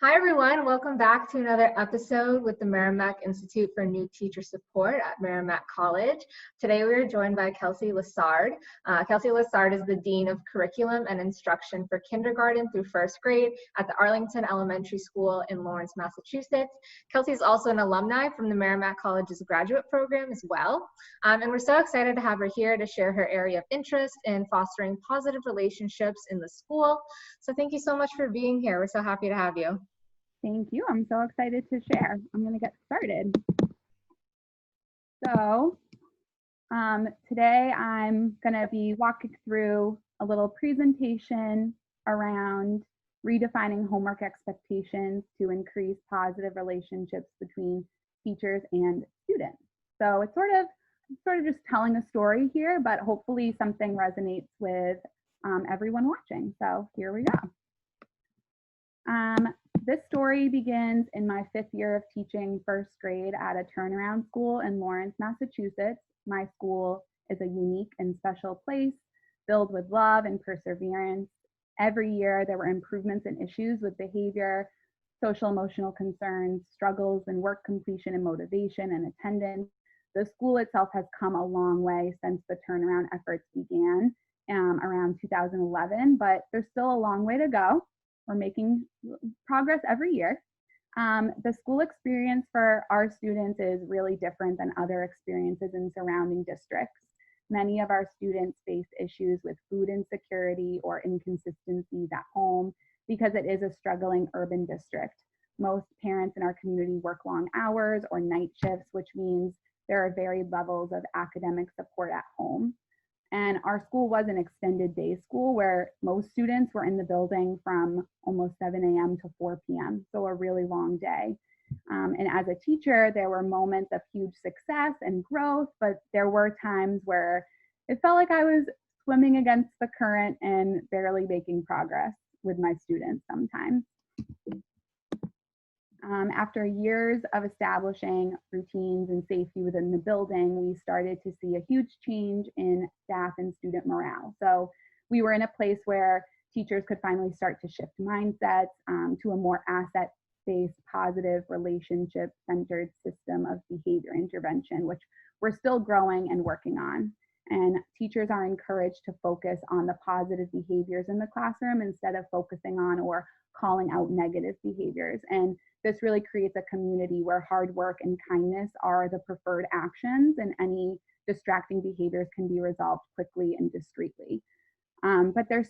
Hi, everyone. Welcome back to another episode with the Merrimack Institute for New Teacher Support at Merrimack College. Today, we are joined by Kelsey Lessard. Kelsey Lessard is the Dean of Curriculum and Instruction for kindergarten through first grade at the Arlington Elementary School in Lawrence, Massachusetts. Kelsey is also an alumni from the Merrimack College's graduate program as well. And we're so excited to have her here to share her area of interest in fostering positive relationships in the school. So thank you so much for being here. We're so happy to have you. Thank you. I'm so excited to share. I'm going to get started. So today I'm going to be walking through a little presentation around redefining homework expectations to increase positive relationships between teachers and students. So it's sort of just telling a story here, but hopefully something resonates with everyone watching. So here we go. This story begins in my 5th year of teaching first grade at a turnaround school in Lawrence, Massachusetts. My school is a unique and special place filled with love and perseverance. Every year there were improvements in issues with behavior, social emotional concerns, struggles in work completion and motivation and attendance. The school itself has come a long way since the turnaround efforts began around 2011, but there's still a long way to go. We're making progress every year. The school experience for our students is really different than other experiences in surrounding districts. Many of our students face issues with food insecurity or inconsistencies at home because it is a struggling urban district. Most parents in our community work long hours or night shifts, which means there are varied levels of academic support at home. And our school was an extended day school where most students were in the building from almost 7 a.m. to 4 p.m. So a really long day. And as a teacher, there were moments of huge success and growth, but there were times where it felt like I was swimming against the current and barely making progress with my students sometimes. After years of establishing routines and safety within the building, we started to see a huge change in staff and student morale. So we were in a place where teachers could finally start to shift mindsets to a more asset-based, positive, relationship-centered system of behavior intervention, which we're still growing and working on. And teachers are encouraged to focus on the positive behaviors in the classroom instead of focusing on or calling out negative behaviors. And this really creates a community where hard work and kindness are the preferred actions, and any distracting behaviors can be resolved quickly and discreetly. But there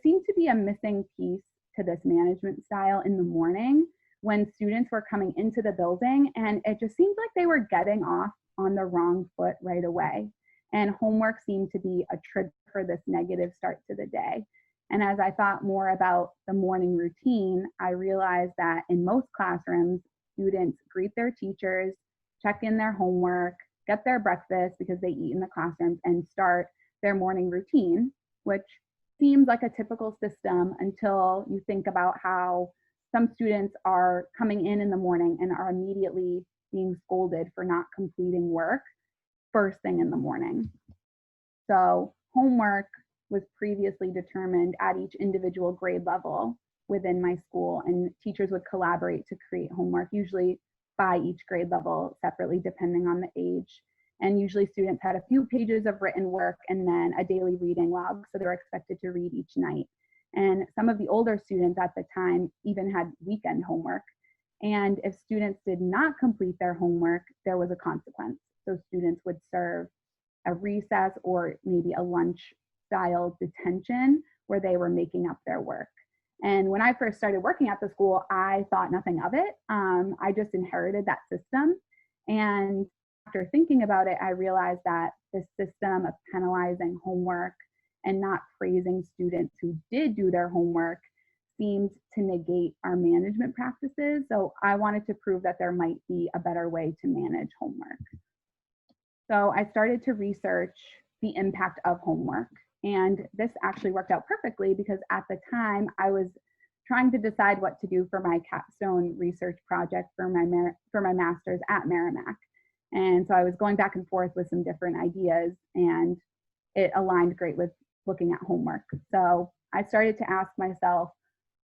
seemed to be a missing piece to this management style in the morning when students were coming into the building, and it just seemed like they were getting off on the wrong foot right away. And homework seemed to be a trigger for this negative start to the day. And as I thought more about the morning routine, I realized that in most classrooms, students greet their teachers, check in their homework, get their breakfast because they eat in the classrooms, and start their morning routine, which seems like a typical system until you think about how some students are coming in the morning and are immediately being scolded for not completing work first thing in the morning. So homework was previously determined at each individual grade level within my school, and teachers would collaborate to create homework, usually by each grade level separately depending on the age. And usually students had a few pages of written work and then a daily reading log, so they were expected to read each night. And some of the older students at the time even had weekend homework. And if students did not complete their homework, there was a consequence. So students would serve a recess or maybe a lunch style detention where they were making up their work. And when I first started working at the school, I thought nothing of it. I just inherited that system. And after thinking about it, I realized that this system of penalizing homework and not praising students who did do their homework seemed to negate our management practices. So I wanted to prove that there might be a better way to manage homework. So I started to research the impact of homework. And this actually worked out perfectly because at the time I was trying to decide what to do for my capstone research project for my master's at Merrimack. And so I was going back and forth with some different ideas, and it aligned great with looking at homework. So I started to ask myself,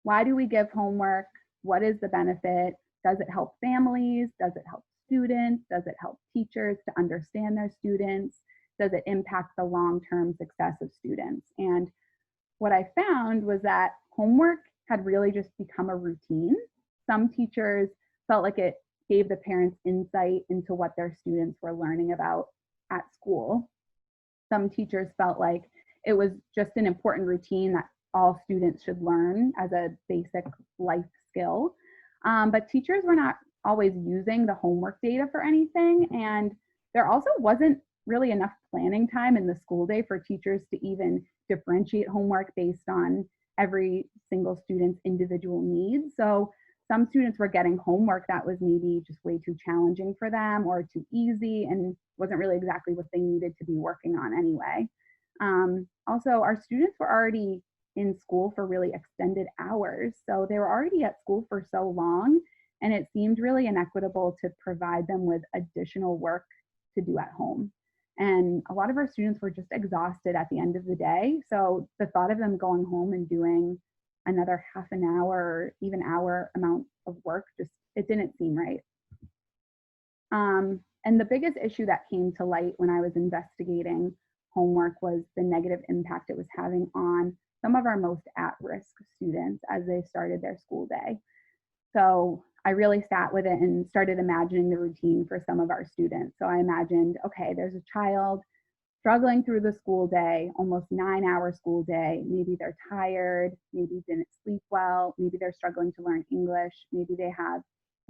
why do we give homework? What is the benefit? Does it help families? Does it help students? Does it help teachers to understand their students? Does it impact the long-term success of students? And what I found was that homework had really just become a routine. Some teachers felt like it gave the parents insight into what their students were learning about at school. Some teachers felt like it was just an important routine that all students should learn as a basic life skill. But teachers were not always using the homework data for anything. And there also wasn't really enough planning time in the school day for teachers to even differentiate homework based on every single student's individual needs. So some students were getting homework that was maybe just way too challenging for them or too easy and wasn't really exactly what they needed to be working on anyway. Also, our students were already in school for really extended hours. So they were already at school for so long, and it seemed really inequitable to provide them with additional work to do at home. And a lot of our students were just exhausted at the end of the day. So the thought of them going home and doing another half an hour or even hour amount of work, it didn't seem right. And the biggest issue that came to light when I was investigating homework was the negative impact it was having on some of our most at-risk students as they started their school day. So I really sat with it and started imagining the routine for some of our students. So I imagined, okay, there's a child struggling through the school day, almost 9-hour school day. Maybe they're tired, maybe didn't sleep well, maybe they're struggling to learn English, maybe they have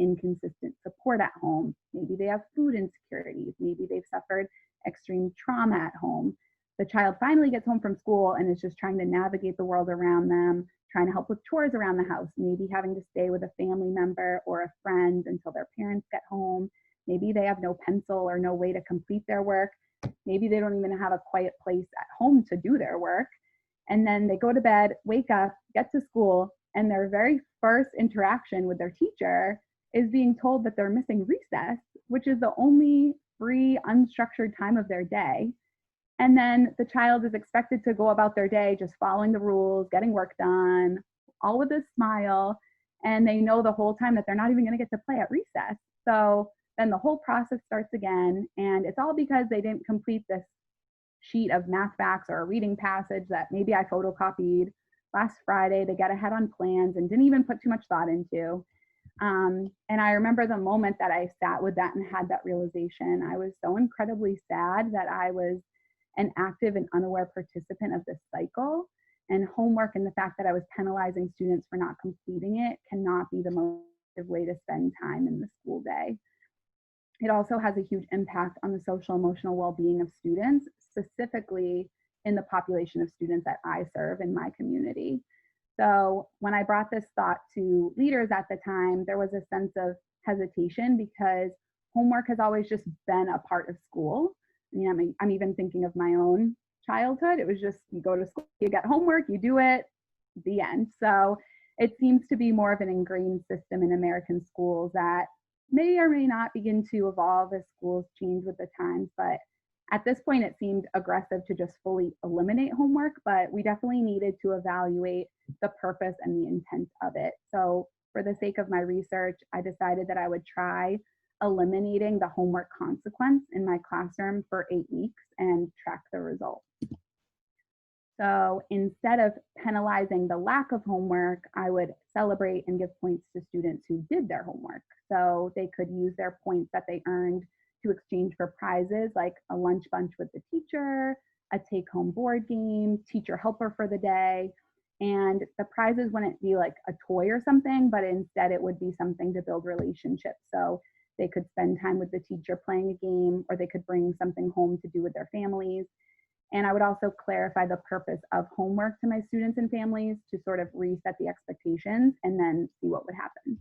inconsistent support at home, maybe they have food insecurities, maybe they've suffered extreme trauma at home. The child finally gets home from school and is just trying to navigate the world around them, trying to help with chores around the house, maybe having to stay with a family member or a friend until their parents get home. Maybe they have no pencil or no way to complete their work. Maybe they don't even have a quiet place at home to do their work. And then they go to bed, wake up, get to school, and their very first interaction with their teacher is being told that they're missing recess, which is the only free, unstructured time of their day. And then the child is expected to go about their day just following the rules, getting work done, all with a smile. And they know the whole time that they're not even going to get to play at recess. So then the whole process starts again. And it's all because they didn't complete this sheet of math facts or a reading passage that maybe I photocopied last Friday to get ahead on plans and didn't even put too much thought into. And I remember the moment that I sat with that and had that realization. I was so incredibly sad that I was an active and unaware participant of this cycle, and homework and the fact that I was penalizing students for not completing it cannot be the most effective way to spend time in the school day. It also has a huge impact on the social emotional well-being of students, specifically in the population of students that I serve in my community. So when I brought this thought to leaders at the time, there was a sense of hesitation because homework has always just been a part of school. I mean, I'm even thinking of my own childhood. It was just, you go to school, you get homework, you do it, the end. So it seems to be more of an ingrained system in American schools that may or may not begin to evolve as schools change with the times. But at this point, it seemed aggressive to just fully eliminate homework, but we definitely needed to evaluate the purpose and the intent of it. So for the sake of my research, I decided that I would try eliminating the homework consequence in my classroom for 8 weeks and track the results. So instead of penalizing the lack of homework, I would celebrate and give points to students who did their homework. So they could use their points that they earned to exchange for prizes like a lunch bunch with the teacher, a take-home board game, teacher helper for the day. And the prizes wouldn't be like a toy or something, but instead it would be something to build relationships. So they could spend time with the teacher playing a game, or they could bring something home to do with their families. And I would also clarify the purpose of homework to my students and families to sort of reset the expectations and then see what would happen.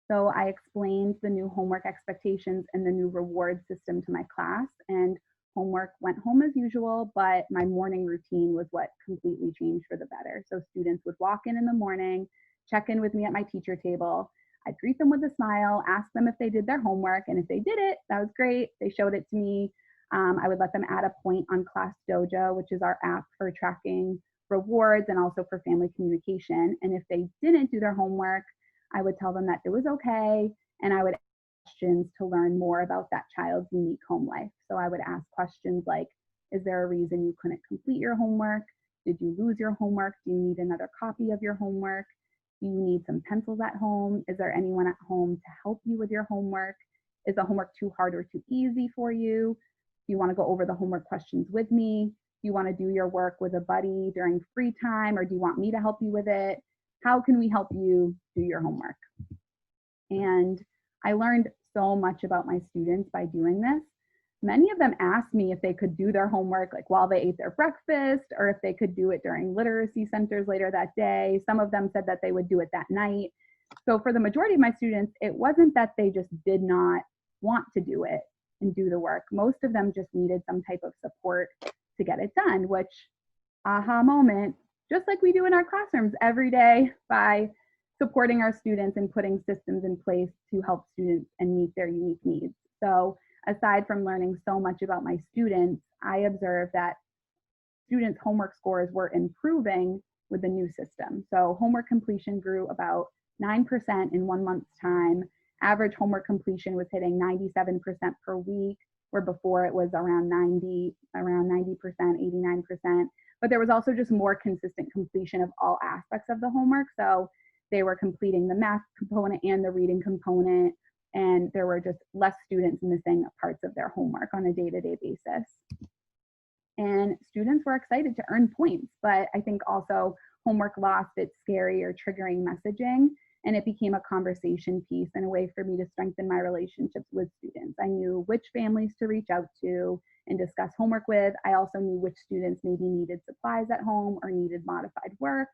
So I explained the new homework expectations and the new reward system to my class, and homework went home as usual, but my morning routine was what completely changed for the better. So students would walk in the morning, check in with me at my teacher table. I'd greet them with a smile, ask them if they did their homework, and if they did it, that was great. They showed it to me. I would let them add a point on Class Dojo, which is our app for tracking rewards and also for family communication. And if they didn't do their homework, I would tell them that it was okay, and I would ask questions to learn more about that child's unique home life. So I would ask questions like, is there a reason you couldn't complete your homework? Did you lose your homework? Do you need another copy of your homework? Do you need some pencils at home? Is there anyone at home to help you with your homework? Is the homework too hard or too easy for you? Do you want to go over the homework questions with me? Do you want to do your work with a buddy during free time, or do you want me to help you with it? How can we help you do your homework? And I learned so much about my students by doing this. Many of them asked me if they could do their homework like while they ate their breakfast, or if they could do it during literacy centers later that day. Some of them said that they would do it that night. So for the majority of my students, it wasn't that they just did not want to do it and do the work. Most of them just needed some type of support to get it done, which, aha moment, just like we do in our classrooms every day by supporting our students and putting systems in place to help students and meet their unique needs. So aside from learning so much about my students, I observed that students' homework scores were improving with the new system. So homework completion grew about 9% in 1 month's time. Average homework completion was hitting 97% per week, where before it was around 90%, 89%. But there was also just more consistent completion of all aspects of the homework. So they were completing the math component and the reading component, and there were just less students missing parts of their homework on a day-to-day basis. And students were excited to earn points, but I think also homework lost its scary or triggering messaging, and it became a conversation piece and a way for me to strengthen my relationships with students. I knew which families to reach out to and discuss homework with. I also knew which students maybe needed supplies at home or needed modified work.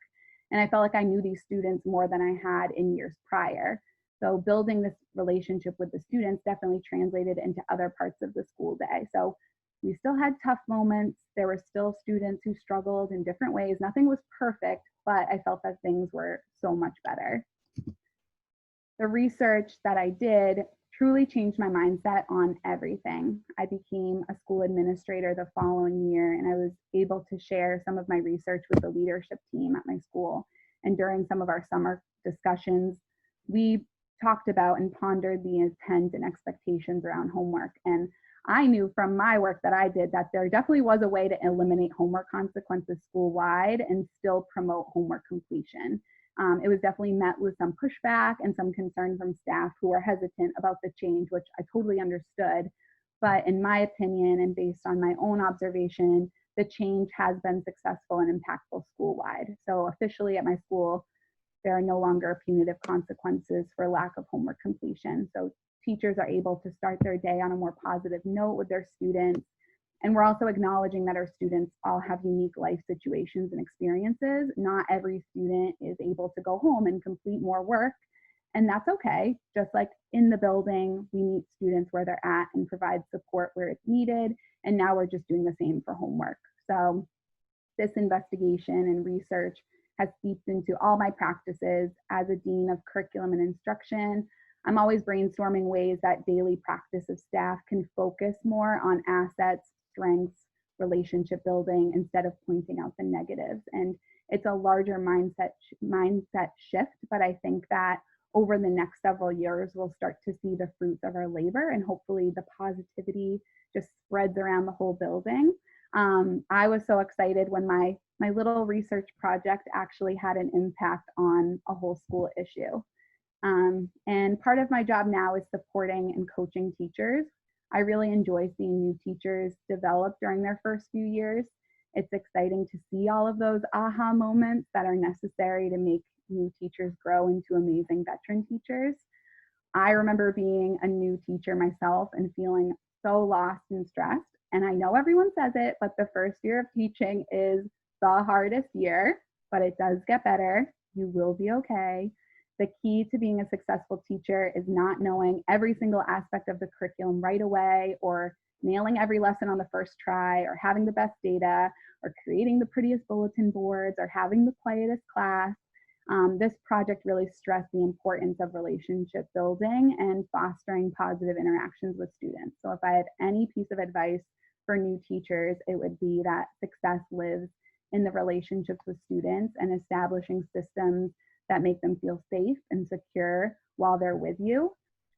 And I felt like I knew these students more than I had in years prior. So building this relationship with the students definitely translated into other parts of the school day. So we still had tough moments. There were still students who struggled in different ways. Nothing was perfect, but I felt that things were so much better. The research that I did truly changed my mindset on everything. I became a school administrator the following year, and I was able to share some of my research with the leadership team at my school. And during some of our summer discussions, we talked about and pondered the intent and expectations around homework. And I knew from my work that I did that there definitely was a way to eliminate homework consequences school-wide and still promote homework completion. It was definitely met with some pushback and some concern from staff who were hesitant about the change, which I totally understood. But in my opinion, and based on my own observation, the change has been successful and impactful school-wide. So officially at my school, there are no longer punitive consequences for lack of homework completion. So teachers are able to start their day on a more positive note with their students. And we're also acknowledging that our students all have unique life situations and experiences. Not every student is able to go home and complete more work, and that's okay. Just like in the building, we meet students where they're at and provide support where it's needed. And now we're just doing the same for homework. So this investigation and research has seeped into all my practices as a dean of curriculum and instruction. I'm always brainstorming ways that daily practice of staff can focus more on assets, strengths, relationship building, instead of pointing out the negatives. And it's a larger mindset shift, but I think that over the next several years, we'll start to see the fruits of our labor, and hopefully the positivity just spreads around the whole building. I was so excited when my little research project actually had an impact on a whole school issue. And part of my job now is supporting and coaching teachers. I really enjoy seeing new teachers develop during their first few years. It's exciting to see all of those aha moments that are necessary to make new teachers grow into amazing veteran teachers. I remember being a new teacher myself and feeling so lost and stressed. And I know everyone says it, but the first year of teaching is the hardest year, but it does get better. You will be okay. The key to being a successful teacher is not knowing every single aspect of the curriculum right away, or nailing every lesson on the first try, or having the best data, or creating the prettiest bulletin boards, or having the quietest class. This project really stressed the importance of relationship building and fostering positive interactions with students. So if I had any piece of advice for new teachers, it would be that success lives in the relationships with students and establishing systems that make them feel safe and secure while they're with you.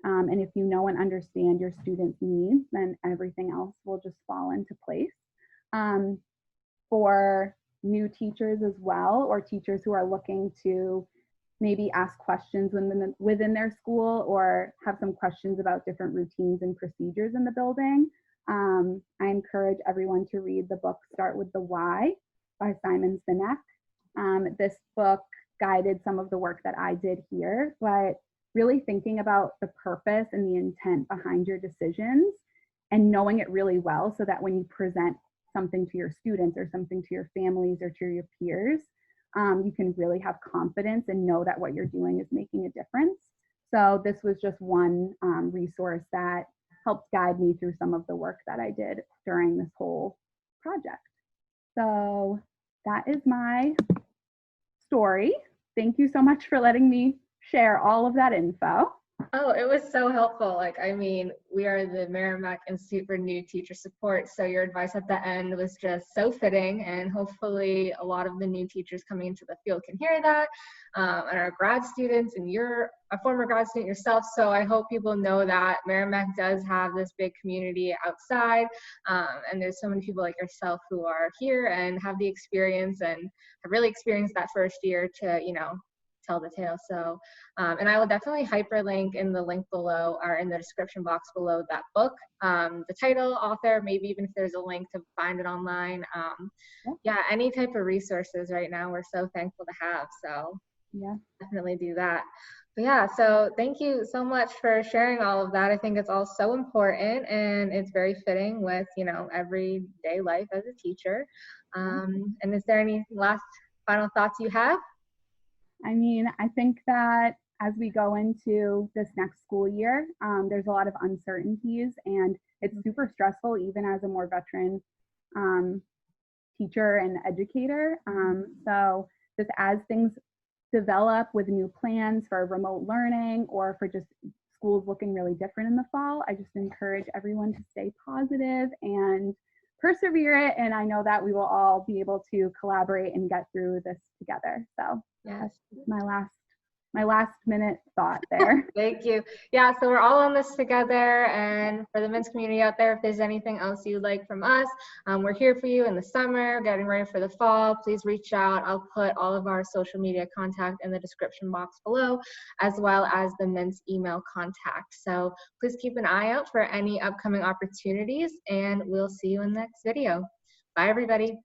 And if you know and understand your students' needs, then everything else will just fall into place. For new teachers as well, or teachers who are looking to maybe ask questions within their school or have some questions about different routines and procedures in the building, I encourage everyone to read the book Start with the Why by Simon Zinec. This book guided some of the work that I did here, but really thinking about the purpose and the intent behind your decisions and knowing it really well so that when you present something to your students or something to your families or to your peers, you can really have confidence and know that what you're doing is making a difference. So this was just one resource that helped guide me through some of the work that I did during this whole project. So that is my story. Thank you so much for letting me share all of that info. Oh, it was so helpful. Like, I mean, we are the Merrimack Institute for New Teacher Support, so your advice at the end was just so fitting, and hopefully a lot of the new teachers coming into the field can hear that, and our grad students, and you're a former grad student yourself, so I hope people know that Merrimack does have this big community outside, and there's so many people like yourself who are here and have the experience and have really experienced that first year to, you know, tell the tale. So, and I will definitely hyperlink in the link below or in the description box below that book, the title, author, maybe even if there's a link to find it online. Yeah, any type of resources right now we're so thankful to have. So yeah, definitely do that. But yeah, so thank you so much for sharing all of that. I think it's all so important and it's very fitting with, you know, everyday life as a teacher. And is there any last final thoughts you have? I mean, I think that as we go into this next school year, there's a lot of uncertainties and it's super stressful even as a more veteran teacher and educator. So just as things develop with new plans for remote learning or for just schools looking really different in the fall, I just encourage everyone to stay positive and persevere it. And I know that we will all be able to collaborate and get through this together. So Yes. that's my last minute thought there. Thank you. Yeah, so we're all on this together, and for the men's community out there, if there's anything else you'd like from us, we're here for you in the summer, getting ready for the fall. Please reach out. I'll put all of our social media contact in the description box below, as well as the men's email contact. So please keep an eye out for any upcoming opportunities, and we'll see you in the next video. Bye, everybody.